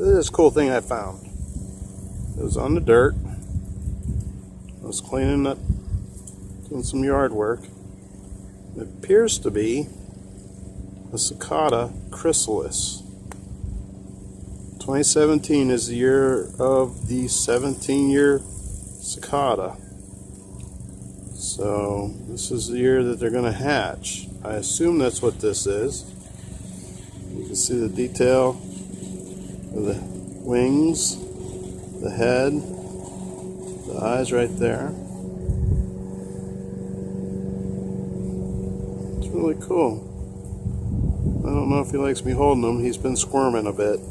This cool thing I found. It was on the dirt. I was cleaning up, doing some yard work. It appears to be a Cicada chrysalis. 2017 is the year of the 17-year cicada. So this is the year that they're going to hatch. I assume that's what this is. You can see the detail of the wings, the head, the eyes right there. It's really cool. I don't know if he likes me holding him. He's been squirming a bit.